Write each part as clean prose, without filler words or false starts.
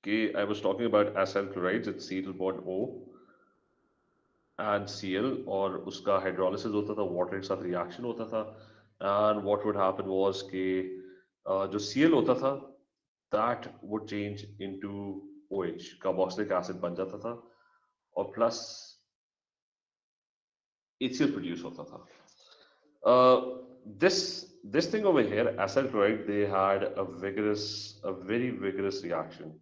Okay, I was talking about acyl chlorides. It's C double bond O and Cl, और उसका hydrolysis होता था, water के साथ रिएक्शन होता था, and what would happen was कि जो Cl होता था, that would change into OH, carboxylic acid बन जाता था, और plus HCl प्रोड्यूस होता था. This thing over here, acyl chloride, they had a very vigorous reaction.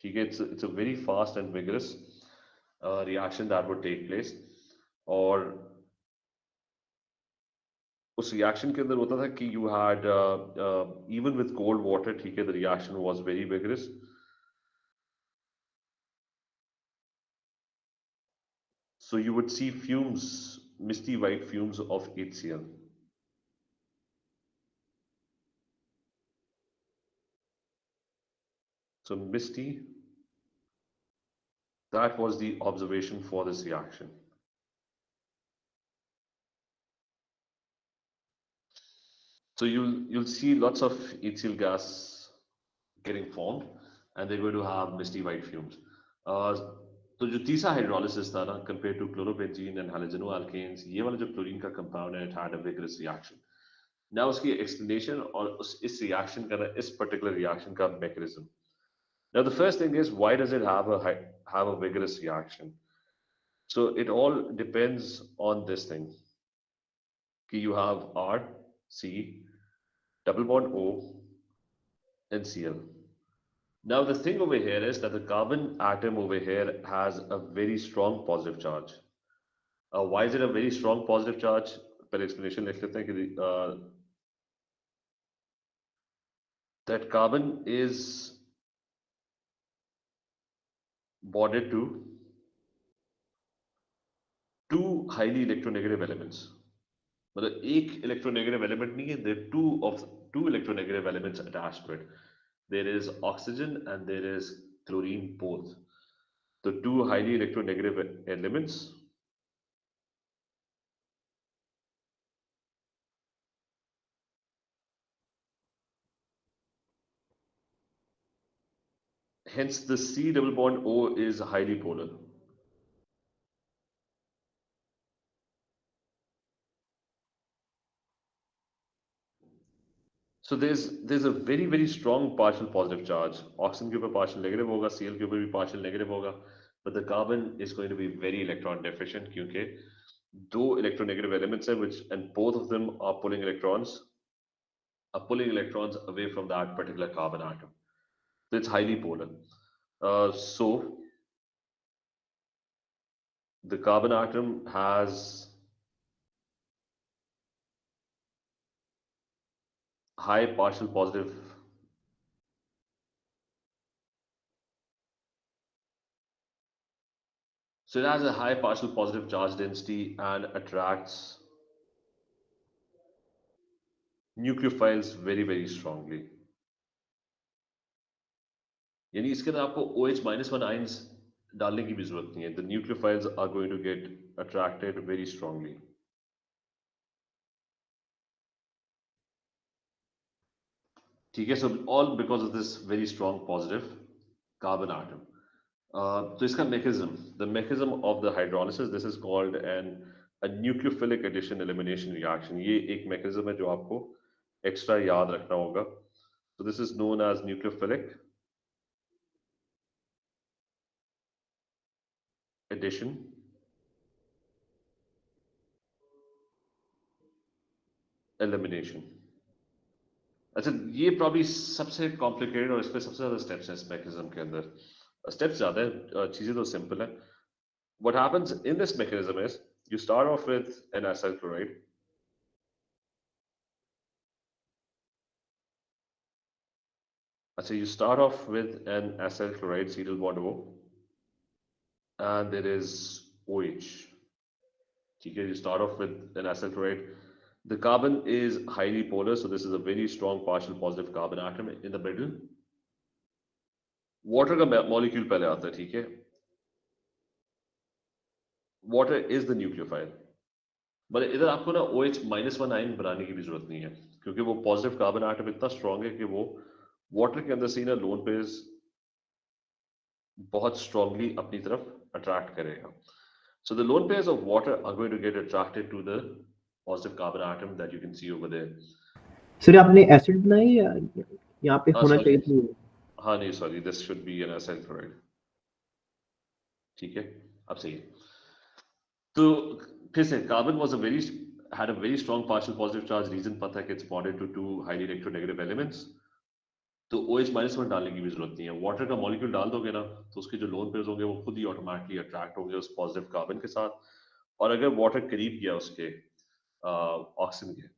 ठीक है, it's a very fast and vigorous reaction that would take place. और उस रिएक्शन के अंदर होता था कि you had even with cold water, ठीक है, the reaction was very vigorous. So you would see fumes, misty white fumes of HCl. So misty, that was the observation for this reaction. So you'll see lots of HCl gas getting formed, and they're going to have misty white fumes. Uh, तो जो तीसरा hydrolysis था ना, compared to chlorobenzene and halogenoalkanes, ये वाला जो chlorine का compound है, it had a vigorous reaction. Now उसकी explanation और इस reaction का ना, इस particular reaction का mechanism. Now the first thing is, why does it have a vigorous reaction? So it all depends on this thing. कि you have R, C, double bond O, and Cl. Now the thing over here is that the carbon atom over here has a very strong positive charge. Why is it a very strong positive charge? पहले explanation लिख लेते हैं कि that carbon is bonded to two highly electronegative elements. मतलब एक electronegative element नहीं है, there are two electronegative elements attached to it. There is oxygen and there is chlorine both. The two highly electronegative elements. Hence, the C double bond O is highly polar. So there's a very strong partial positive charge. Oxygen के ऊपर partial negative होगा, Cl के ऊपर भी partial negative होगा, but the carbon is going to be very electron deficient क्योंकि दो electronegative elements हैं which and both of them are pulling electrons away from that particular carbon atom. So it's highly polar. So the carbon atom has high partial positive. So it has a high partial positive charge density and attracts nucleophiles very strongly. यानी इसके अंदर आपको OH-1 ions डालने की भी जरूरत नहीं है. The nucleophiles are going to get attracted very strongly. ठीक है, so all because of this very strong positive carbon atom. तो इसका mechanism, the mechanism of the hydrolysis, this is called a nucleophilic addition elimination reaction. ये एक mechanism है जो आपको extra याद रखना होगा. So this is known as nucleophilic addition elimination. अच्छा, ये प्रॉब्ली सबसे कॉम्प्लिकेटेड और इस पे सबसे ज्यादा स्टेप्स हैं इस मैकेनिज्म के अंदर. स्टेप्स ज्यादा है, चीजें तो सिंपल है. What happens in this mechanism is you start off with an acyl chloride. अच्छा, you start off with an acyl chloride, cetyl bond O, and there is OH. ठीक है, you start off with an acyl chloride. The carbon is highly polar, so this is a very strong partial positive carbon atom in the middle. Water का molecule पहले आता है, ठीक है. Water is the nucleophile. मतलब इधर आपको ना OH-1 आयन बनाने की भी जरूरत नहीं है क्योंकि वो पॉजिटिव कार्बन आटम इतना स्ट्रांग है कि वो वाटर के अंदर से ना लोन पेयर्स बहुत स्ट्रांगली अपनी तरफ अट्रैक्ट करेगा. So the lone pairs of water are going to get attracted to the positive carbon atom that you can see over there. Sir आपने एसिड बनाई या यहाँ पे हाँ होना सॉरी, चाहिए था? हाँ नहीं sorry, this should be an acid chloride. ठीक है, अब सही है. तो फिर से carbon was a very had a very strong partial positive charge. Reason पता है कि it's bonded to two highly electronegative elements. तो OH माइनस में डालने की भी जरूरत नहीं है. वाटर का मॉलिक्यूल डाल दोगे ना तो उसके जो लोन पेयर्स होंगे वो खुद ही ऑटोमेटिकली अट्रैक्ट होंगे उस पॉजिटिव कार्बन के साथ. और अगर वाटर करीब गया उसके ऑक्सीजन के,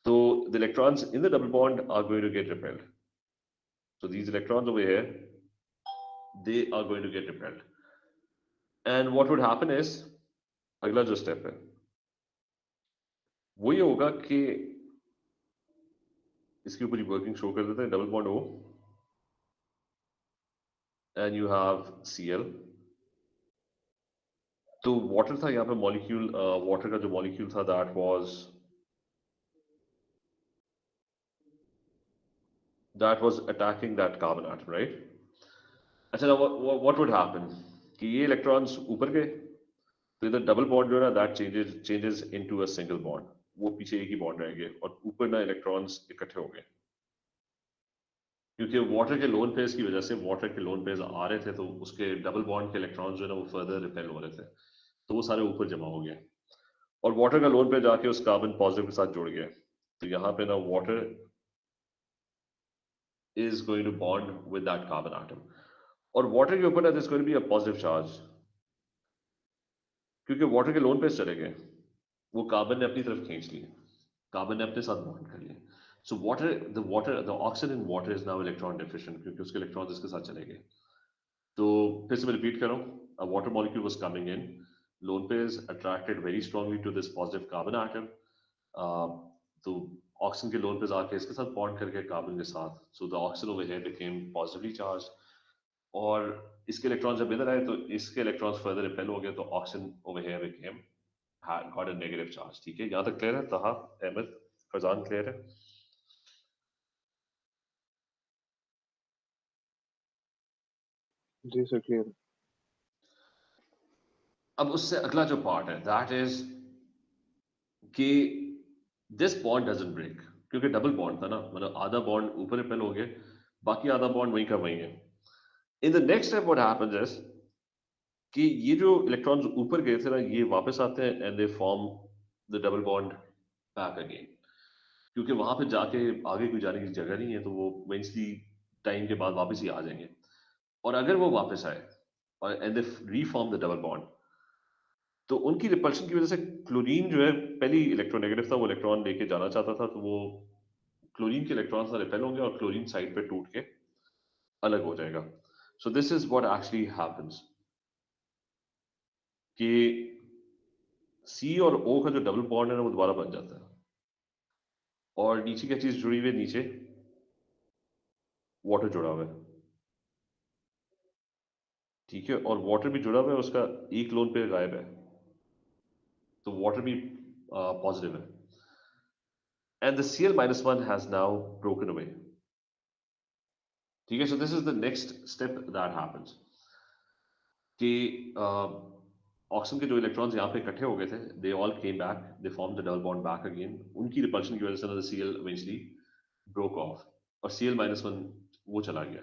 तो the electrons in the double bond are going to get repelled. So these electrons over here, they are going to get repelled. And what would happen is, अगला जो स्टेप है वो ये होगा कि इसके ऊपर ही वर्किंग शो कर देते हैं. Double bond O and you have Cl. तो वाटर था यहाँ पे मॉलिक्यूल, वाटर का जो मॉलिक्यूल था that was attacking that carbon atom, right? अच्छा, now what would happen कि ये इलेक्ट्रॉन्स ऊपर गए तो इधर डबल बॉन्ड जो है ना that changes into a single bond. वो पीछे एक ही बॉन्ड रहेंगे और ऊपर ना इलेक्ट्रॉन्स इकट्ठे हो गए क्योंकि वाटर के लोन पेयर्स की वजह से. वाटर के लोन पेयर्स आ रहे थे तो उसके डबल बॉन्ड के इलेक्ट्रॉन्स जो है ना वो फर्दर रिपेल हो रहे थे, तो वो सारे ऊपर जमा हो गए और वाटर का लोन पेयर जाके उस कार्बन पॉजिटिव के साथ जुड़ गया. तो यहाँ पे ना water is going to bond with that carbon atom. और वाटर के ऊपर ना there's going to be a positive charge क्योंकि वाटर के लोन पेयर चले गए, वो कार्बन ने अपनी तरफ खींच लिए, कार्बन ने अपने साथ बॉन्ड कर लिया. सो the oxygen in water is now electron deficient क्योंकि उसके इलेक्ट्रॉन्स इसके साथ चले गए. तो फिर से मैं रिपीट कर रहा हूँ. A water molecule was coming in, lone pairs attracted very strongly to this positive carbon atom. तो ऑक्सीजन के लोन पेयर्स आके इसके साथ बॉन्ड करके कार्बन के साथ, so the oxygen over here became positively charge. और इसके इलेक्ट्रॉन जब इधर आए तो इसके इलेक्ट्रॉन्स फर्दर रिपेल हो गए तो oxygen over here became got a negative charge. ठीक है, यहाँ तक क्लियर है? तहा, अहमद, फरजान, क्लियर है? जी सर, क्लियर. अब उससे अगला जो पार्ट है दैट इज कि दिस बॉन्ड डजंट ब्रेक क्योंकि डबल बॉन्ड था ना, मतलब आधा बॉन्ड ऊपर रिपेल हो गए, बाकी आधा बॉन्ड वहीं का वहीं है. In the next step what happens is कि ये जो इलेक्ट्रॉन्स ऊपर गए थे ना ये वापस आते हैं and they form the double bond back again क्योंकि वहां पे जाके आगे कोई जाने की जगह नहीं है तो वो इवेंचुअली टाइम के बाद वापस ही आ जाएंगे. और अगर वो वापस आए और and they reform the double bond तो उनकी रिपल्शन की वजह से क्लोरीन जो है पहली इलेक्ट्रोनेगेटिव था, वो इलेक्ट्रॉन लेके जाना चाहता था तो वो क्लोरीन के इलेक्ट्रॉन्स ना रिपेल होंगे और क्लोरीन साइड पे टूट के अलग हो जाएगा. So this is what actually happens कि सी और ओ का जो डबल बॉन्ड है ना वो दोबारा बन जाता है और नीचे क्या चीज जुड़ी हुई है? नीचे वाटर जुड़ा हुआ है. ठीक है, और वाटर भी जुड़ा हुआ है, उसका एक लोन पे गायब है तो वाटर भी पॉजिटिव है and the Cl minus 1 has now broken away. ठीक है, so this is the next step that happens कि ऑक्सीजन के जो इलेक्ट्रॉन्स यहाँ पे इकट्ठे हो गए थे they all came back, they form the double bond back again. उनकी रिपल्शन की वजह से ना Cl इवेंचुअली ब्रोक ऑफ और Cl minus 1 वो चला गया.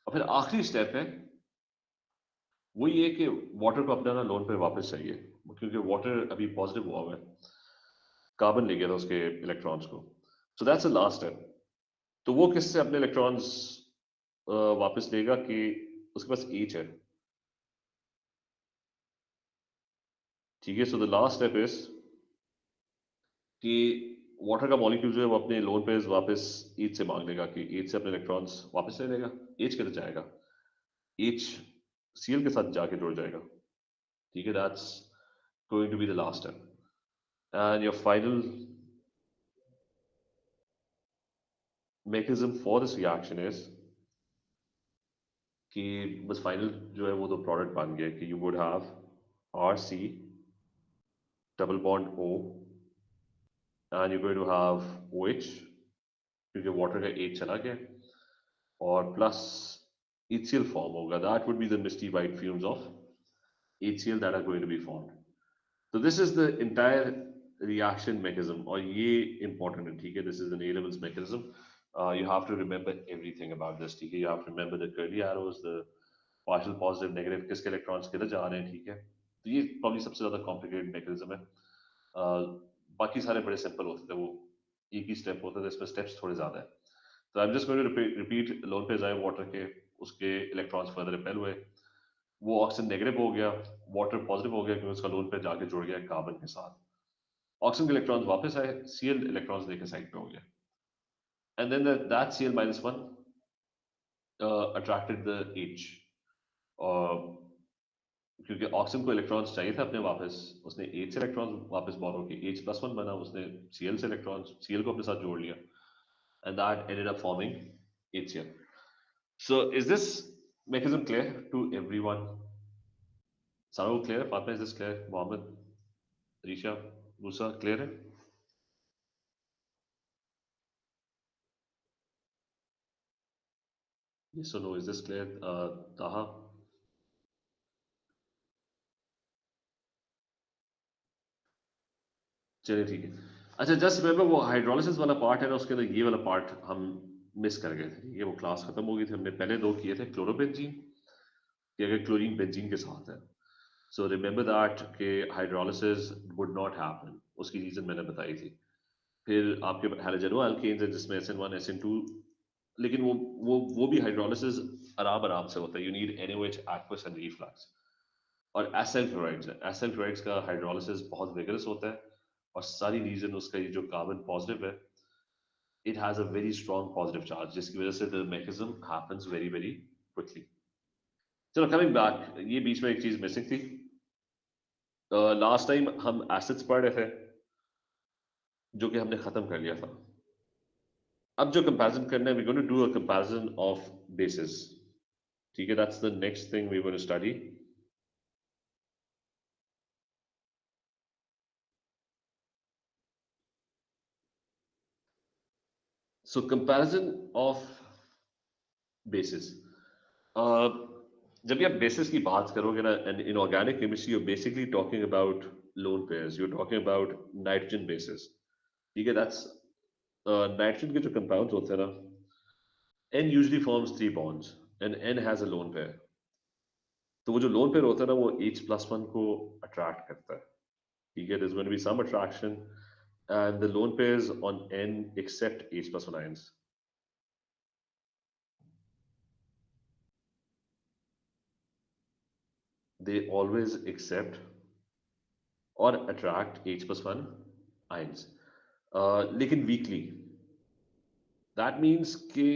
और फिर आखिरी स्टेप है वो ये कि वाटर को अपना ना लोन पे वापस चाहिए क्योंकि वाटर अभी पॉजिटिव हुआ हुआ है, कार्बन ले गया था उसके इलेक्ट्रॉन्स को. So that's the last step. तो वो किससे अपने इलेक्ट्रॉन्स वापस लेगा कि उसके पास H है. ठीक है, so the last step is कि वाटर का मॉलिक्यूल जो है वो अपने लोन पेयर्स वापस H से मांग लेगा कि H से अपने इलेक्ट्रॉन्स वापस ले लेगा. H किधर जाएगा? H Cl के साथ जाके जुड़ जाएगा. ठीक है, that's going to be the last step and your final mechanism for this reaction is कि बस फाइनल जो है वो तो प्रोडक्ट बन गया कि you would have RC double bond O and you going to have OH क्योंकि वाटर का H चला गया और प्लस HCl फॉर्म होगा. That would be the misty white fumes of HCl that are going to be formed. So this is the entire reaction mechanism और ये important है. ठीक है, this is an A levels mechanism. You have to remember everything about this. ठीक है, you have to remember the curly arrows, the partial positive negative, किसके electrons किधर जा रहे हैं. ठीक है, तो ये probably सबसे ज़्यादा complicated mechanism है. बाकी सारे बड़े simple होते थे, वो एक ही step होता था, इसमें steps थोड़े ज़्यादा है. तो I'm just going to repeat lone phase ion water के उसके electrons further repel हुए, वो ऑक्सीजन नेगेटिव हो गया, वाटर पॉजिटिव हो गया क्योंकि उसका लोन पे जाके जुड़ गया कार्बन के साथ. ऑक्सीजन के इलेक्ट्रॉन्स वापस आए, Cl इलेक्ट्रॉन्स लेके साइड पे हो गया, and then that Cl-1 attracted the H, और क्योंकि ऑक्सीजन को इलेक्ट्रॉन्स चाहिए था अपने वापस, उसने H से इलेक्ट्रॉन्स वापस बोरो किए, H+1 बना, उसने Cl से इलेक्ट्रॉन्स Cl को अपने साथ जोड़ लिया, and that ended up forming HCl. So is this mechanism clear to everyone? Saru clear? Fatma, is this clear? Mohammed, Risha, Musa, clear है? Yes or no? Is this clear? Taha? चलिए ठीक है. अच्छा, जस्ट रिमेंबर वो hydrolysis वाला part है ना, उसके अंदर ये वाला पार्ट हम मिस कर गए थे. ये वो क्लास खत्म हो गई थी, हमने पहले दो किए थे क्लोरोबेंजीन, कि अगर क्लोरीन बेंजीन के साथ है. सो रिमेंबर दैट कि हाइड्रोलिसिस वुड नॉट हैपन, उसकी रीजन मैंने बताई थी. फिर आपके हैलोजेनो एल्केन्स है जिसमें SN1 SN2, लेकिन वो भी हाइड्रोलिसिस आराम आराम से होता है. You need NaOH aqueous and reflux. और एसिल क्लोराइड्स है, एसिल क्लोराइड्स का हाइड्रोलिसिस बहुत विगरस होता है, और सारी रीजन उसका ये जो कार्बन पॉजिटिव है, it has a very strong positive charge, जिसकी वजह से the mechanism happens very very quickly. चलो कमिंग बैक, ये बीच में एक चीज मिसिंग थी. लास्ट टाइम हम एसिड्स पढ़ रहे थे जो कि हमने खत्म कर लिया था. अब जो कंपैरिजन करना है, we going to do a comparison of bases. ठीक है, that's the next thing we going to study. So comparison of bases. जब भी आप बेसिस की बात करोगे ना, and in organic chemistry, you're basically talking about lone pairs, you're talking about nitrogen bases. ठीक है, दैट्स नाइट्रोजन के जो कंपाउंड्स होते हैं ना, N usually forms three bonds and N has a lone pair. तो वो जो lone pair होता है ना, वो H+1 को attract करता है. ठीक है, there's going to be some attraction, and the lone pairs on N accept H+1 ions. They always accept or attract H+1 ions. लेकिन weakly. That means कि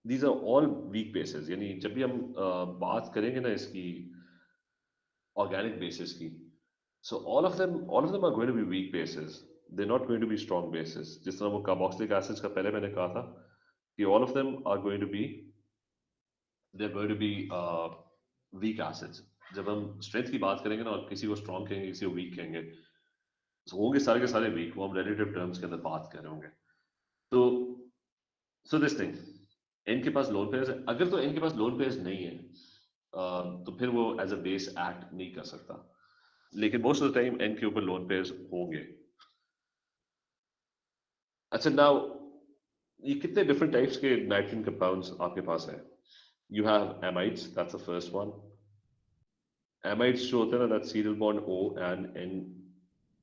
these are all weak bases. यानी जब भी हम बात करेंगे ना इसकी organic bases की, so all of them are going to be weak bases. They're not going to be strong bases. जिस तरह वो carboxylic acids का पहले मैंने कहा था कि all of them are going to be, they're going to be weak acids. जब हम strength की बात करेंगे ना, और किसी को strong कहेंगे, किसी को weak कहेंगे, so होंगे सारे के सारे weak, वो हम relative terms के अंदर बात कर रहे होंगे. तो so this thing, N के पास लोन पेयर्स है. अगर तो N के पास लोन पेयर्स नहीं है, तो फिर वो एज अ बेस एक्ट नहीं कर सकता, लेकिन most of the time N के ऊपर लोन पेयर्स होंगे. अच्छा, नाउ ये कितने डिफरेंट टाइप्स के नाइट्रोजन कंपाउंड्स आपके पास है. You have amides, that's the first one. Amides जो होते हैं ना, that's serial bond O and N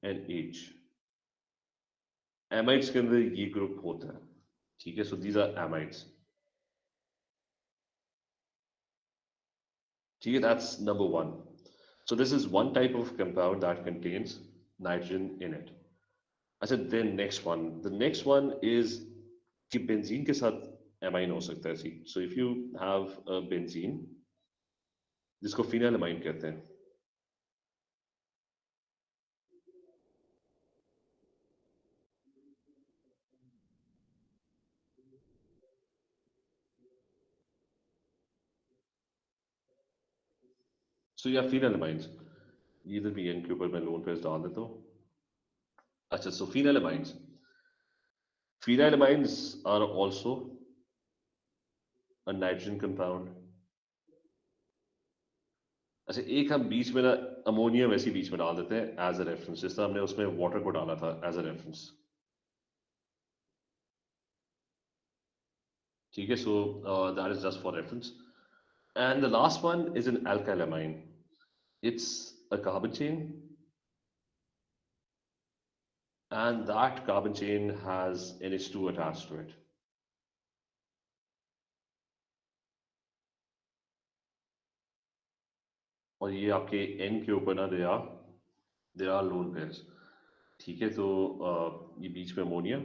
and H. Amides के अंदर ये ग्रुप होता है. ठीक है, सो दीज आर एमाइड्स. ठीक है, that's number one. So this is one type of compound that contains nitrogen in it. अच्छा, then the next one is कि बेंजीन के साथ एमाइन हो सकता है. See, so if you have a benzene जिसको फिनाइल अमाइन कहते हैं, सो या फिनाइल अमाइंस, इधर भी एन के ऊपर मैं लोन पेज डाल देता हूँ. अच्छा, so phenyl amines are also a nitrogen compound. अच्छा, एक हम बीच में ना अमोनिया वैसे बीच में डाल देते हैं एज अ रेफरेंस, जिस तरह हमने उसमें वाटर को डाला था एज अ रेफरेंस. ठीक है, so that is just for reference. And the last one is an alkylamine. It's a carbon chain, and that carbon chain has NH2 attached to it. और ये आपके N के ऊपर ना there are lone pairs. ठीक है, तो ये बीच में अमोनिया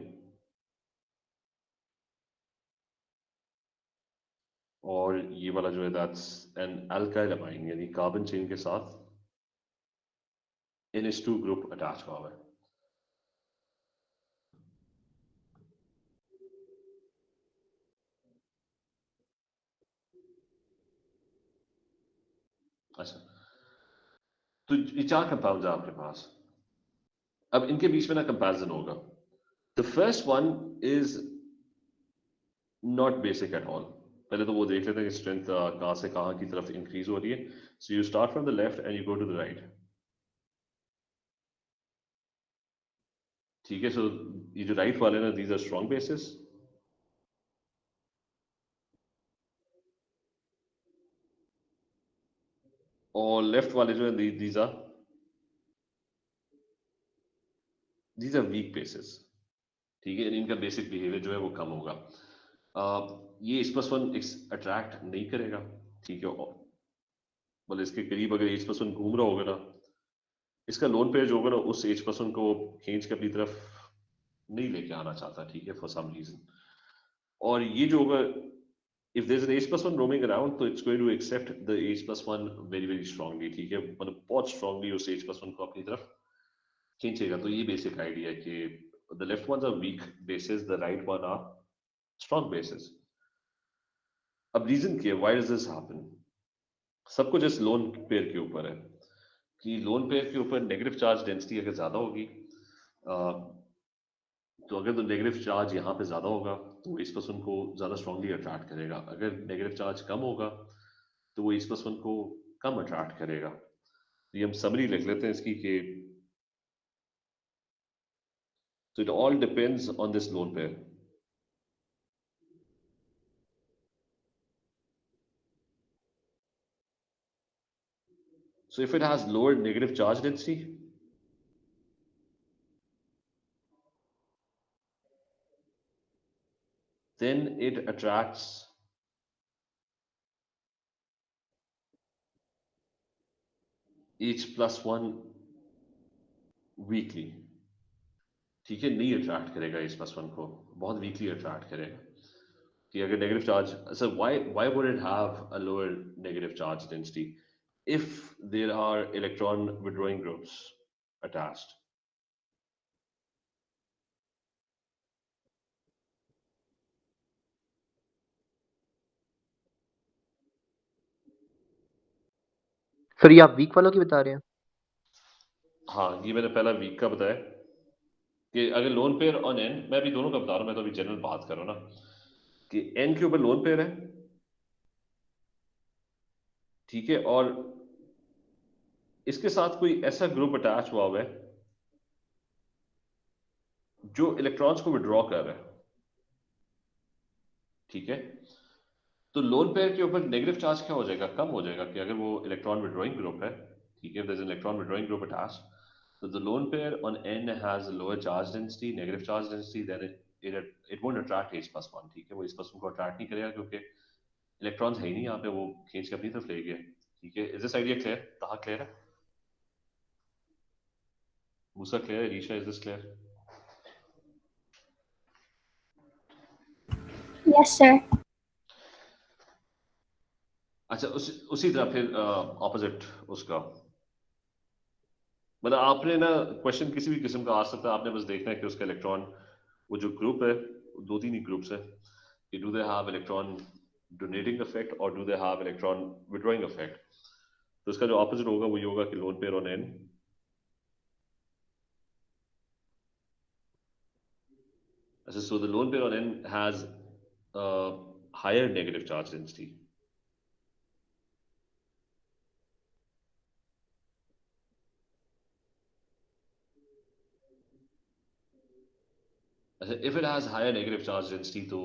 और ये वाला जो है दैट्स एन अल्काइल यानी कार्बन चेन के साथ NH2 ग्रुप अटैच हुआ हुआ है. अच्छा, तो ये चार कंपाउंड्स हैं आपके पास. अब इनके बीच में ना कंपैरिजन होगा. The first one is not basic at all. पहले तो वो देख लेते हैं कि स्ट्रेंथ कहाँ से कहाँ की तरफ इंक्रीज हो रही है. So you start from the left and you go to the right. ठीक है, सो ये जो राइट वाले ना दीज आर स्ट्रॉन्ग बेसिस, और लेफ्ट वाले जो है दीज आर वीक बेसिस. ठीक है, इनका बेसिक बिहेवियर जो है वो कम होगा. ये इस प्लस वन अट्रैक्ट नहीं करेगा. ठीक है, मतलब इसके करीब अगर एच प्लस वन घूम रहा होगा ना, इसका लोन पेयर जो होगा ना उस एच प्लस वन को खींच के अपनी तरफ नहीं लेके आना चाहता. ठीक है, फॉर सम रीजन. और ये जो होगा, if there's an H plus one roaming around, तो it's going to accept the H plus one very very strongly. ठीक है, मतलब बहुत strongly उस H plus one को अपनी तरफ खींचेगा. तो ये बेसिक आइडिया है कि the left ones are weak bases, the right one are strong bases. अब रीजन क्या है, why does this happen? सब कुछ इस लोन पेयर के ऊपर है कि लोन पेयर के ऊपर नेगेटिव चार्ज डेंसिटी अगर ज्यादा होगी, तो अगर तो नेगेटिव चार्ज यहाँ पे ज्यादा होगा तो वो इस पर्सन को ज्यादा स्ट्रांगली अट्रैक्ट करेगा. अगर नेगेटिव चार्ज कम होगा तो वो इस पर्सन को कम अट्रैक्ट करेगा. तो ये हम समरी लिख लेते हैं इसकी कि so it all depends on this lone pair. So if it has lower negative charge density, then it attracts H plus one weakly. ठीक है, नहीं अट्रैक्ट करेगा H plus one को, बहुत वीकली अट्रैक्ट करेगा. कि अगर negative charge, so why would it have a lower negative charge density if there are electron withdrawing groups attached? Sir ये आप वीक वालों की बता रहे हैं? हाँ, ये मैंने पहला वीक का बताया कि अगर लोन पेयर ऑन एन, मैं अभी दोनों का बता रहा हूँ, मैं तो अभी जनरल बात कर रहा हूँ ना, कि एन के ऊपर लोन पेयर है. ठीक है, और इसके साथ कोई ऐसा ग्रुप अटैच हुआ है जो इलेक्ट्रॉन्स को विड्रॉ कर रहा है. ठीक है, तो लोन पेयर के ऊपर नेगेटिव चार्ज क्या हो जाएगा, कम हो जाएगा. कि अगर वो इलेक्ट्रॉन विड्रॉइंग ग्रुप है, ठीक है, there's an electron withdrawing group attached, so the lone pair on n has a lower charge density, negative charge density, then it won't attract H plus one. ठीक है, वो इस plus one को attract नहीं करेगा क्योंकि इलेक्ट्रॉन्स है ही नहीं यहाँ पे, वो खींच के अपनी तरफ ले गया. ठीक है, इज दिस आइडिया क्लियर? कहाँ क्लियर है? मूसा क्लियर है? Risha, is this clear? Yes, sir. अच्छा, उसी तरह फिर ऑपोजिट उसका, मतलब आपने ना क्वेश्चन किसी भी किस्म का आ सकता है. आपने बस देखना है कि उसका इलेक्ट्रॉन, वो जो ग्रुप है, दो तीन ही ग्रुप्स है, कि do they have electron donating effect और do they have electron withdrawing effect. तो इसका जो ऑपोजिट होगा वो ये होगा कि लोन पेयर ऑन एन अच्छा, so the lone pair on n has higher negative charge density. If it has higher negative charge density, तो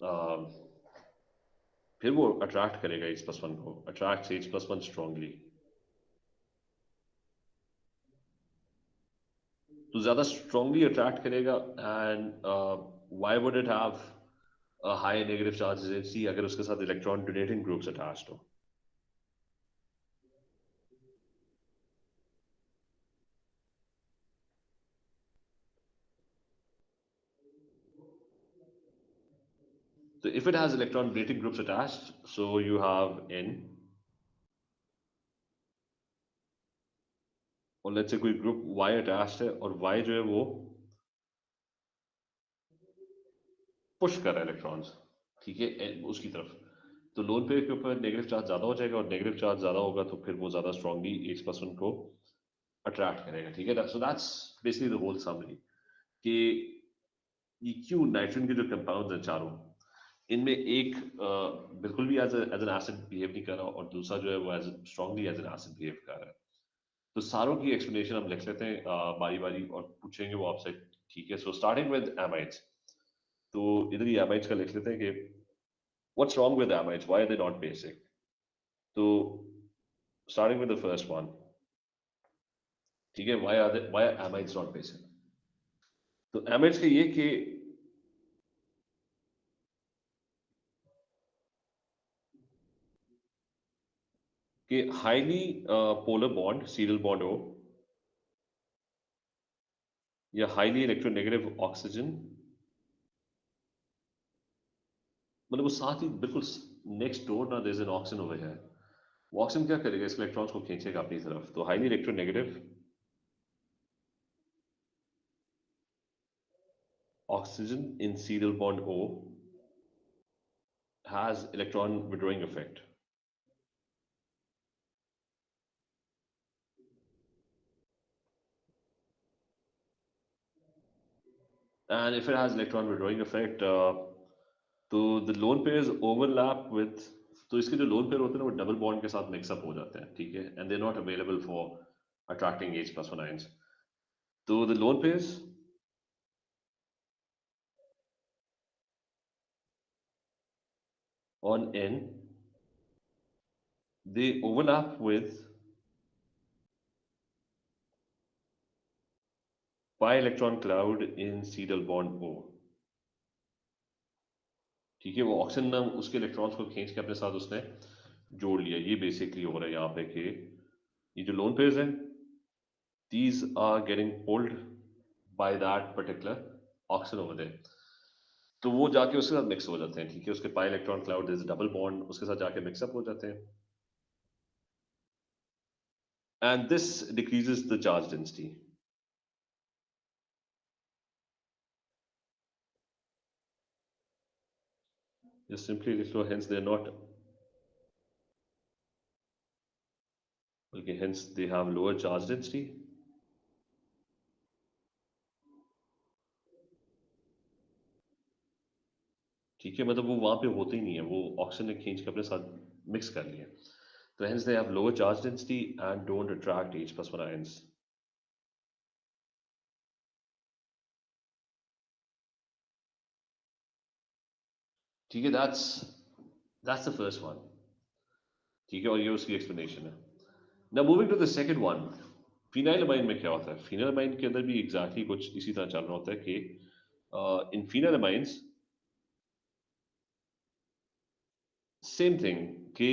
um, फिर वो अट्रैक्ट करेगा H+1 को, attracts H+1 strongly. तो ज़्यादा strongly attract करेगा, and why would it have a high negative charge density अगर उसके साथ electron donating groups attached हो? So if it has electron donating groups attached, so you have N, और let's say कोई group Y attached है, और Y जो है वो पुश कर रहा है इलेक्ट्रॉन्स, ठीक है, उसकी तरफ, तो लोन पेयर के ऊपर नेगेटिव चार्ज ज्यादा हो जाएगा, और नेगेटिव चार्ज ज्यादा होगा तो फिर वो ज्यादा स्ट्रांगली H+1 को अट्रैक्ट करेगा, ठीक है। So that's basically the whole summary कि ये क्यों नाइट्रोजन के जो कंपाउंड्स हैं चारों, इनमें एक बिल्कुल भी एज एन एसिड बिहेव नहीं कर रहा, और दूसरा जो है वो as strongly as an acid behave कर रहा है। तो सारों की एक्सप्लेनेशन हम लिख लेते हैं बारी बारी, और पूछेंगे वो आपसे, ठीक है। सो स्टार्टिंग विद एमाइड्स, तो इधर ही एमाइड्स का लिख लेते हैं कि what's wrong with amides, why are they not basic? So starting with the first one, ठीक है, why are amides not basic? तो amides का ये कि highly polar bond, serial bond हो, या हाईली इलेक्ट्रोनेगेटिव ऑक्सीजन, मतलब वो साथ ही बिल्कुल नेक्स्ट डोर ना, there is an oxygen over here, वो ऑक्सीजन क्या करेगा, इस इलेक्ट्रॉन्स को खींचेगा अपनी तरफ, तो highly electronegative oxygen in serial bond O has electron withdrawing effect. And if it has electron withdrawing effect, तो the lone pairs overlap with, तो इसके जो लोन पेयर होते हैं वो डबल बॉन्ड के साथ मिक्सअप हो जाते हैं, ठीक है, and they not available for attracting H+1 ions. तो the lone pairs on N, they overlap with pi electron cloud in c double bond O, ठीक है। वो ऑक्सीजन ना उसके इलेक्ट्रॉन्स को खींच के अपने साथ उसने जोड़ लिया, ये बेसिकली हो रहा है यहाँ पे कि ये जो लोन पेयर्स हैं, these are getting pulled by that particular oxygen over there, तो वो जाके उसके साथ मिक्स हो जाते हैं, ठीक है, उसके pi electron cloud is double bond उसके साथ जाके मिक्सअप हो जाते हैं, and this decreases the charge density. Just simply लिख लो, हेंस दे आर नॉट, बल्कि hence they have lower charge density, ठीक है, मतलब वो वहां पे होते ही नहीं है, वो ऑक्सीजन ने खींच के अपने साथ मिक्स कर लिया, तो hence they have lower charge density and don't attract H+1 ions, ठीक है। दैट्स द फर्स्ट वन, ठीक है, और ये उसकी एक्सप्लेनेशन है। Now moving to the second one, phenylamine में क्या होता है, फिनाइलमाइन के अंदर भी एग्जैक्टली कुछ इसी तरह चल रहा होता है कि इन फिनाइलमाइंस सेम थिंग कि,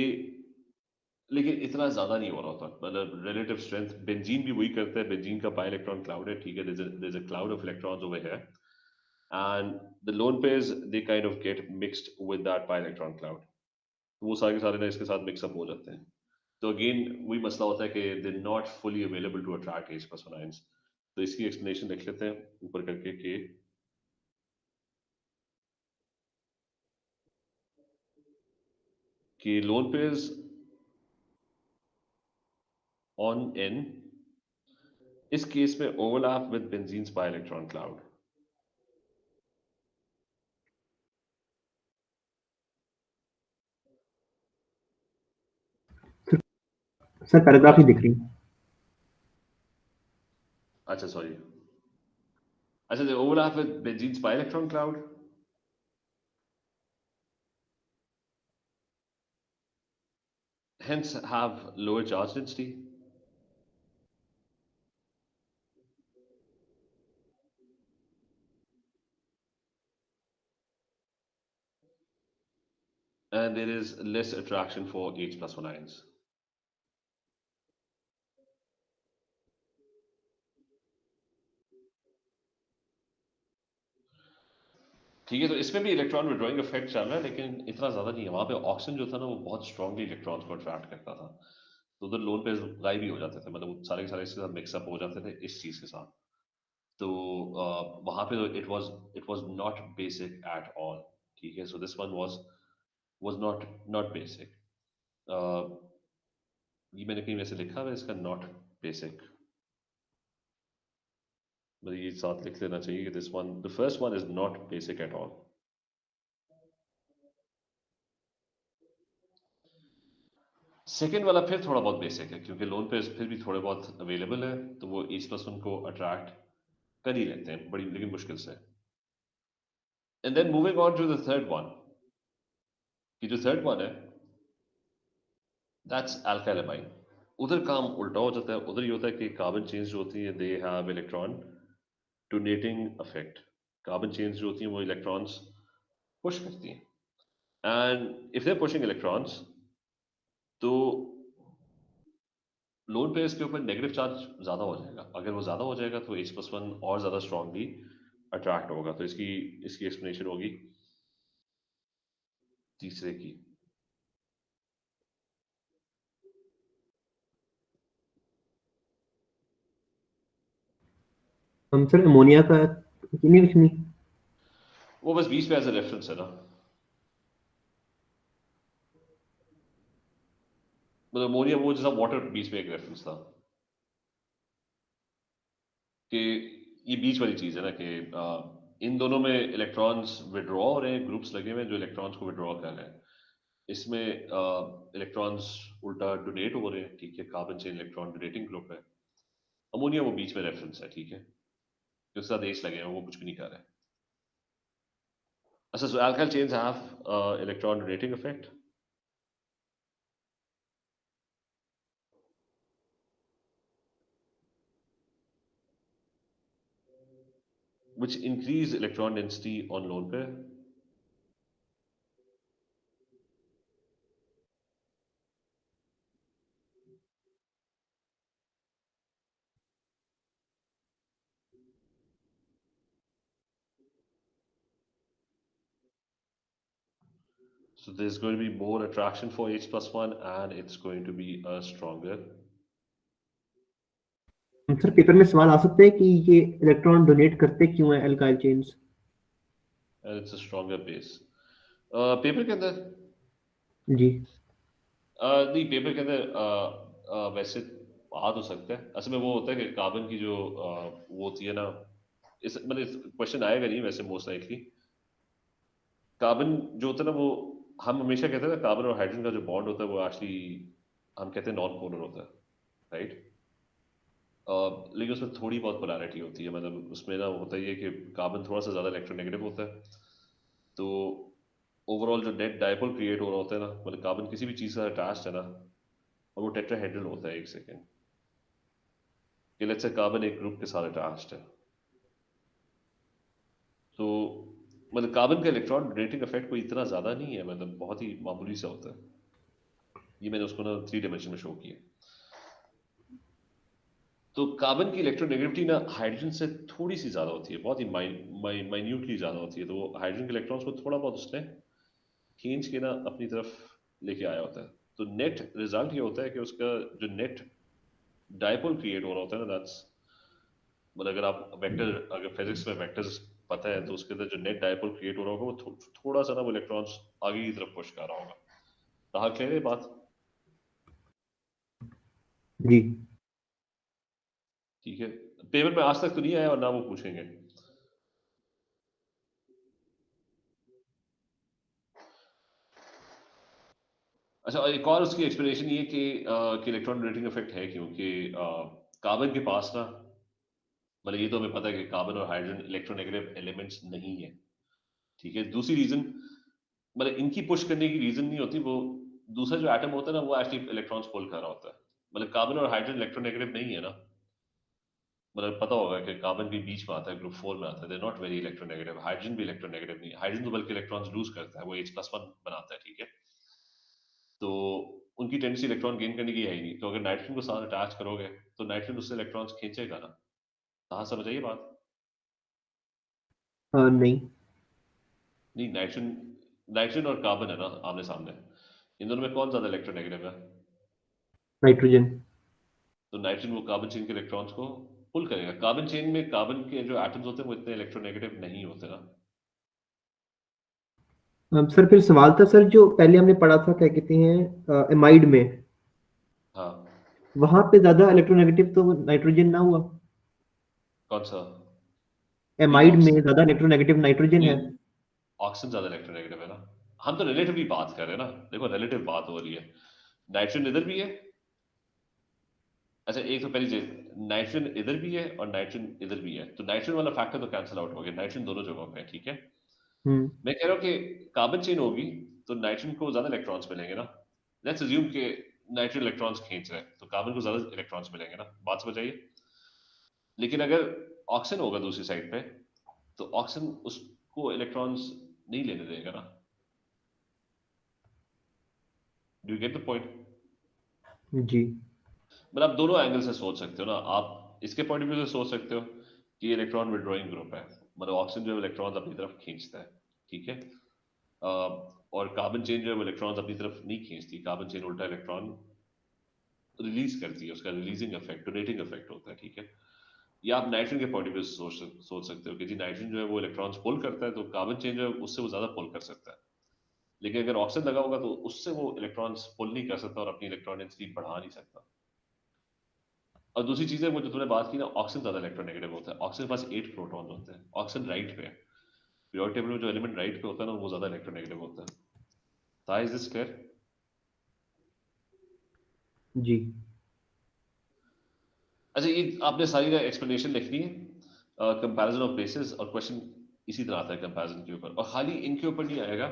लेकिन इतना ज्यादा नहीं हो रहा होता, मतलब रिलेटिव स्ट्रेंथ, बेंजीन भी वही करता है, बेंजीन का बाई इलेक्ट्रॉन क्लाउड है, ठीक है, there is a cloud of electrons over here, and the lone pairs they kind of get mixed with that pi electron cloud, तो वो सारे के सारे ना इसके साथ मिक्सअप हो जाते हैं, तो अगेन वही मसला होता है कि they not fully available to attract H+1 ions. तो इसकी एक्सप्लेनेशन लिख लेते हैं ऊपर करके कि लोन पेयर्स ऑन N इस केस में overlap with benzene's by electron cloud, sir paragraph ही दिख रही। अच्छा सॉरी, अच्छा the overlap with benzene's pi electron cloud, hence have lower charge density. And there is less attraction for H plus one ions. ठीक है, तो इसमें भी इलेक्ट्रॉन विड्रॉइंग इफेक्ट चल रहा है, लेकिन इतना ज्यादा नहीं है। वहां पे ऑक्सीजन जो था ना, वो बहुत स्ट्रांगली इलेक्ट्रॉन्स को अट्रैक्ट करता था, तो उधर लोन पे गायब भी हो जाते थे, मतलब सारे के सारे इसके साथ मिक्सअप हो जाते थे इस चीज के साथ। तो वहां पे it was not basic at all. ठीक है, so this one was not not basic. ये मैंने कहीं वैसे लिखा हुआ है इसका नॉट बेसिक, मतलब ये साथ लिख लेना चाहिए कि this one, the first one is not basic at all. Second वाला फिर थोड़ा बहुत बेसिक है, क्योंकि लोन पे फिर भी थोड़े बहुत अवेलेबल है, तो वो H प्लस वन को अट्रैक्ट कर ही लेते हैं बड़ी, लेकिन मुश्किल से। And then moving on to the third one, कि जो थर्ड वन है दैट्स अल्काइल अमाइन। उधर काम उल्टा हो जाता है, उधर ये होता है कि कार्बन चेन्स जो होती है दे have electron donating effect. Carbon chains जो होती हैं वो इलेक्ट्रॉन्स पुश करती हैं, and if they pushing electrons, तो लोन पेयर्स के ऊपर नेगेटिव चार्ज ज्यादा हो जाएगा। अगर वो ज्यादा हो जाएगा तो H प्लस वन और ज्यादा स्ट्रांगली अट्रैक्ट होगा। तो इसकी इसकी एक्सप्लेनेशन होगी तीसरे की। हम सर अमोनिया का नहीं कुछ नहीं। वो बस बीच में एज ए रेफरेंस है ना, मतलब अमोनिया वो जैसा वाटर बीच में एक रेफरेंस था, कि ये बीच वाली चीज है ना कि इन दोनों में इलेक्ट्रॉन्स विड्रॉ हो रहे हैं, ग्रुप्स लगे हुए हैं जो इलेक्ट्रॉन्स को विड्रॉ कर रहे हैं। इसमें इलेक्ट्रॉन्स उल्टा डोनेट हो रहे हैं। ठीक है, carbon chain electron donating group है, अमोनिया वो बीच में रेफरेंस है। ठीक है, जो साथ एच लगे हैं वो कुछ भी नहीं कर रहे हैं। अच्छा, so alkyl chains have electron donating effect, which increase electron density on lone pair. So there's going to be more attraction for H plus one, and it's going to be a stronger, हम sir paper में सवाल आ सकते हैं कि ये electron donate करते क्यों हैं alkyl chains. and it's a stronger base. Paper के अंदर जी नहीं, पेपर के अंदर वैसे आ तो सकता है। असल में वो होता है कि कार्बन की जो वो होती है ना, इस मतलब क्वेश्चन आएगा नहीं वैसे मोस्ट लाइकली। कार्बन जो होता है ना, वो हम हमेशा कहते हैं ना कार्बन और हाइड्रोजन का जो बॉन्ड होता है वो एक्चुअली हम कहते हैं नॉन पोलर होता है, राइट। लेकिन उसमें थोड़ी बहुत पोलैरिटी होती है, मतलब उसमें ना होता ही है कि कार्बन थोड़ा सा ज़्यादा इलेक्ट्रोनेगेटिव होता है। तो ओवरऑल जो नेट डायपोल क्रिएट हो रहा होता है ना, मतलब कार्बन किसी भी चीज़ से अटैच्ड है ना, और वो टेट्राहेड्रल होता है। एक सेकेंड, कि लेट्स से कार्बन एक ग्रुप के साथ अटैच्ड है, तो मतलब कार्बन का इलेक्ट्रॉन डोनेटिंग इफेक्ट कोई इतना ज़्यादा नहीं है, मतलब बहुत ही मामूली सा होता है। ये मैंने उसको ना 3 डायमेंशन में शो किया। तो कार्बन की इलेक्ट्रोनेगेटिविटी ना हाइड्रोजन से थोड़ी सी ज्यादा होती है, बहुत ही माइन्यूटली ज्यादा होती है। तो वो हाइड्रोजन के इलेक्ट्रॉन्स को थोड़ा बहुत उसने खींच के ना अपनी तरफ लेके आया होता है। तो नेट रिजल्ट ये होता है कि उसका जो नेट डायपोल क्रिएट हो रहा होता है ना, दैट्स मतलब अगर आप वेक्टर, अगर फिजिक्स में वेक्टर्स पता है तो उसके अंदर जो नेट डायपोल क्रिएट हो रहा होगा वो थोड़ा सा ना वो इलेक्ट्रॉन्स आगे की तरफ पुश कर रहा होगा। कहा क्लियर है बात? जी ठीक है, पेपर में आज तक तो नहीं आया और ना वो पूछेंगे। अच्छा, और एक और उसकी एक्सप्लेनेशन ये कि इलेक्ट्रॉन डोनेटिंग इफेक्ट है क्योंकि कार्बन के पास ना, मतलब ये तो हमें पता है कि कार्बन और हाइड्रोजन इलेक्ट्रोनेगेटिव एलिमेंट्स नहीं है, ठीक है। दूसरी रीजन, मतलब इनकी पुश करने की रीजन नहीं होती वो, दूसरा जो एटम होता है ना वो एक्चुअली इलेक्ट्रॉन्स पुल कर रहा होता है। मतलब कार्बन और हाइड्रोजन इलेक्ट्रोनेगेटिव नहीं है ना, मतलब पता होगा कि कार्बन भी बीच में आता है, ग्रुप 4 में आता है, they not very electronegative. Hydrogen भी इलेक्ट्रोनेगेटिव नहीं है, हाइड्रोजन तो बल्कि इलेक्ट्रॉन्स लूज करता है, वो H+1 बनाता है, ठीक है। तो उनकी टेंडेंसी इलेक्ट्रॉन गेन करने की है ही नहीं, तो अगर नाइट्रोजन को साथ अटैच करोगे तो नाइट्रोजन उससे इलेक्ट्रॉन्स खींचेगा ना। कहाँ समझ आइए बात? नहीं। नहीं, नाइट्रोजन, नाइट्रोजन और कार्बन है ना आमने सामने, इन दोनों में कौन ज्यादा इलेक्ट्रोनेगेटिव है? नाइट्रोजन। तो नाइट्रोजन वो कार्बन चेन के इलेक्ट्रॉन्स को पुल करेगा। कार्बन चेन में कार्बन के जो एटम्स होते हैं वो इतने इलेक्ट्रोनेगेटिव नहीं होते ना। सर फिर सवाल था सर, जो पहले हमने पढ़ा था क्या कहते हैं एमाइड में, हाँ, वहां पे ज्यादा इलेक्ट्रोनेगेटिव तो नाइट्रोजन ना हुआ? कौन सा? नहीं, एमाइड में ऑक्सीजन। ज्यादा इलेक्ट्रोनेगेटिव नाइट्रोजन है। नहीं, ऑक्सीजन ज्यादा इलेक्ट्रोनेगेटिव है ना। हम तो रिलेटिवली बात कर रहे हैं ना, देखो रिलेटिव बात हो रही है। नाइट्रोजन इधर भी है। अच्छा, एक तो पहली चीज, नाइट्रोजन इधर भी है और नाइट्रोजन इधर भी है, तो नाइट्रोजन वाला फैक्टर तो कैंसिल आउट हो गया, नाइट्रोजन दोनों जगहों पे है, ठीक है। हम्म। मैं कह रहा हूँ कि कार्बन चेन होगी तो नाइट्रोजन को ज्यादा इलेक्ट्रॉन्स मिलेंगे ना। लेट्स अज्यूम कि नाइट्रोजन इलेक्ट्रॉन्स खींच रहे हैं तो कार्बन को ज्यादा इलेक्ट्रॉन्स मिलेंगे ना, बात समझ आइए। लेकिन अगर ऑक्सीजन होगा दूसरी साइड पे, तो ऑक्सीजन उसको इलेक्ट्रॉन्स नहीं लेने देगा ना। Do you get the point? जी। मतलब आप दोनों एंगल से सोच सकते हो ना, आप इसके पॉइंट ऑफ व्यू से सोच सकते हो कि इलेक्ट्रॉन विड्रॉइंग ग्रुप है, मतलब ऑक्सीजन जो इलेक्ट्रॉन्स अपनी तरफ खींचता है, ठीक है। और कार्बन चेन जो है वो इलेक्ट्रॉन्स अपनी तरफ नहीं खींचती, कार्बन चेन उल्टा इलेक्ट्रॉन रिलीज करती है, उसका रिलीजिंग इफेक्ट, डोनेटिंग इफेक्ट होता है, ठीक है। या आप नाइट्रोजन के पॉइंट ऑफ व्यू से सोच सकते हो कि जी नाइट्रोजन जो है वो इलेक्ट्रॉन्स पुल करता है, तो कार्बन चेन जो है उससे वो ज्यादा पुल कर सकता है। लेकिन अगर ऑक्सीजन लगा होगा तो उससे वो इलेक्ट्रॉन्स पुल नहीं कर सकता और अपनी इलेक्ट्रॉन डेंसिटी बढ़ा नहीं सकता। और दूसरी चीज है वो जो तुमने बात की ना, ऑक्सीजन ज्यादा इलेक्ट्रोनेगेटिव होता है, ऑक्सीजन के पास 8 प्रोटॉन होते हैं, ऑक्सीजन राइट पे है। पीरियोडिक टेबल में जो एलिमेंट राइट पे होता है ना वो ज्यादा इलेक्ट्रोनेगेटिव होता है। Is this clear? जी। अच्छा, ये आपने सारी एक्सप्लेनेशन लिखनी है, कंपैरिजन ऑफ बेसिस, और क्वेश्चन इसी तरह आता है कंपैरिजन के ऊपर, और खाली इनके ऊपर नहीं आएगा,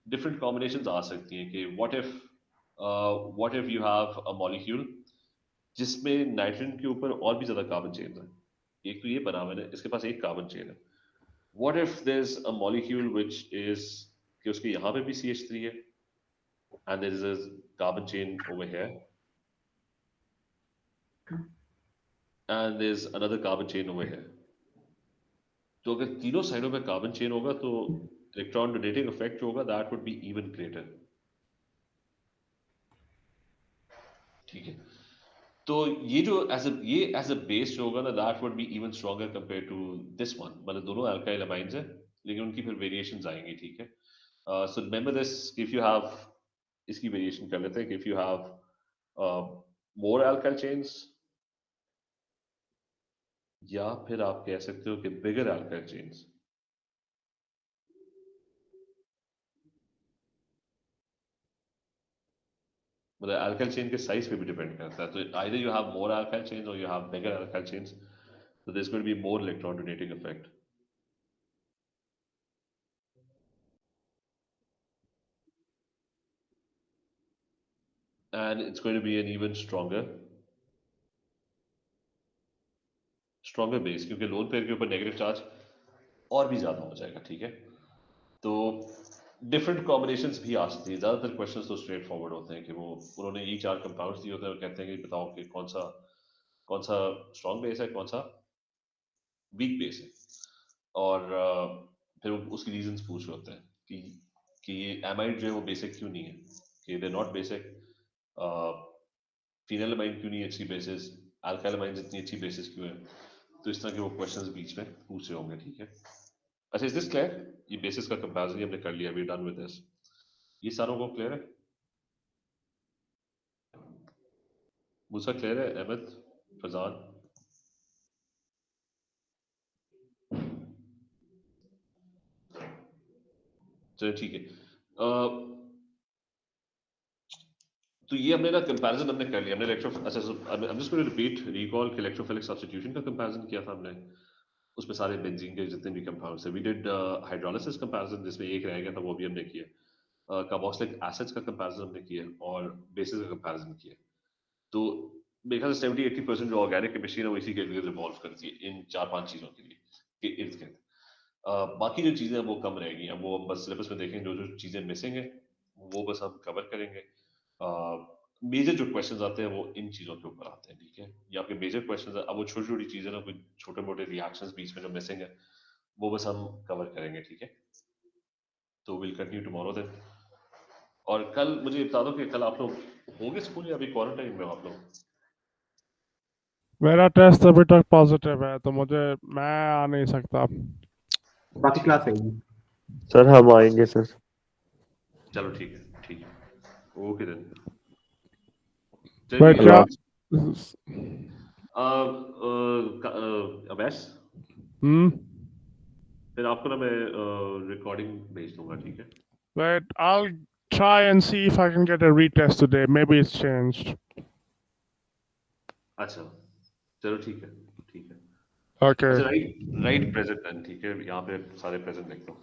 डिफरेंट कॉम्बिनेशंस आ सकती हैं कि what if you have a molecule जिसमें नाइट्रोजन के ऊपर और भी ज्यादा कार्बन चेन है। एक तो ये बना मैंने, इसके पास एक कार्बन चेन है। What if there's a molecule which is कि उसके यहाँ पे भी CH3 है, and there is a carbon chain over here, and there's another carbon chain over here. तो अगर तीनों साइडों पे कार्बन चेन होगा तो इलेक्ट्रॉन डोनेटिंग इफेक्ट जो होगा that would be even greater, ठीक है। तो ये एज अ बेस जो होगा ना that would be even stronger compare to this one, मतलब दोनों अल्काइल अमाइंस है लेकिन उनकी फिर वेरिएशंस आएंगी, ठीक है। So remember this, if you have, इसकी वेरिएशन कर लेते हैं कि if you have more alkyl chains, या फिर आप कह सकते हो कि बिगर अल्काइल चेन्स। मतलब अल्काइल चेन के साइज पे भी डिपेंड करता है, तो either you have more alkyl chains और you have bigger alkyl chains, so there's going to be more electron donating effect, and it's going to be an even stronger base, क्योंकि lone pair के ऊपर negative charge और भी ज्यादा हो जाएगा, ठीक है। तो डिफरेंट कॉम्बिनेशंस भी आ सकती है, ज्यादातर क्वेश्चंस तो स्ट्रेट फॉरवर्ड होते हैं कि वो उन्होंने ये चार कंपाउंड्स दिए होते हैं और कहते हैं कि बताओ कि कौन सा स्ट्रॉन्ग बेस है, कौन सा वीक बेस है, और फिर उसकी रीजंस पूछ रहे होते हैं कि ये एमाइड जो है वो बेसिक क्यों नहीं है, कि they not basic, phenyl amine क्यों नहीं अच्छी बेसिस, अल्काइल अमाइन इतनी अच्छी बेसिस क्यों है। तो इस तरह के वो क्वेश्चंस बीच में पूछ रहे होंगे, ठीक है। अच्छा, इज दिस क्लियर? ये बेसिस का कंपैरिजन हमने कर लिया, वी डन विद दिस। ये सारों को क्लियर है? मूसा क्लियर है? अहमद, फजान? चलो ठीक है। तो ये हमने ना कंपैरिजन हमने कर लिया, हमने अच्छा I am just going to repeat recall कि इलेक्ट्रोफिलिक सब्स्टिट्यूशन का कंपैरिजन किया था हमने, उसमें सारे बेंजीन के जितने भी कंपाउंड्स हैं, वी डिड हाइड्रोलिसिस कंपैरिजन जिसमें एक रह गया था, वो भी हमने किया, कार्बोक्सिलिक एसिड्स का कंपैरिजन हमने किया और बेसिस का कंपैरिजन किया। तो मेरे ख्याल से 70-80% जो ऑर्गेनिक केमिस्ट्री है वो इसी के लिए रिवॉल्व करती है, इन 4-5 चीजों के लिए के इर्द गिर्द। बाकी जो चीजें हैं वो कम रहेगी, अब वो हम बस सिलेबस में देखेंगे, जो जो चीजें मिसिंग है वो बस हम कवर करेंगे। मेजर जो क्वेश्चंस आते हैं वो इन चीजों के ऊपर आते हैं, ठीक है, ये आपके मेजर क्वेश्चंस है। अब वो छोटी छोटी चीजें ना, कोई छोटे मोटे रिएक्शंस बीच में जो मिसिंग है वो बस हम कवर करेंगे, ठीक है। तो विल कंटिन्यू टुमारो देन। और कल मुझे बता दो कि कल आप लोग होंगे स्कूल या अभी क्वारंटाइन में हो आप लोग? मेरा टेस्ट अभी तक पॉजिटिव है तो मैं आ नहीं सकता। बाकी क्लास आएगी। सर हम आएंगे सर। चलो ठीक है, ठीक है, ओके देन। मैं चलिए क्या अवैस, हम्म फिर आपको ना मैं रिकॉर्डिंग भेज दूंगा, ठीक है। Wait, I'll try and see if I can get a retest today. Maybe it's changed. अच्छा चलो ठीक है, ठीक है। Okay. अच्छा राइट राइट प्रेजेंट, ठीक है, यहाँ पे सारे प्रेजेंट लिख दो।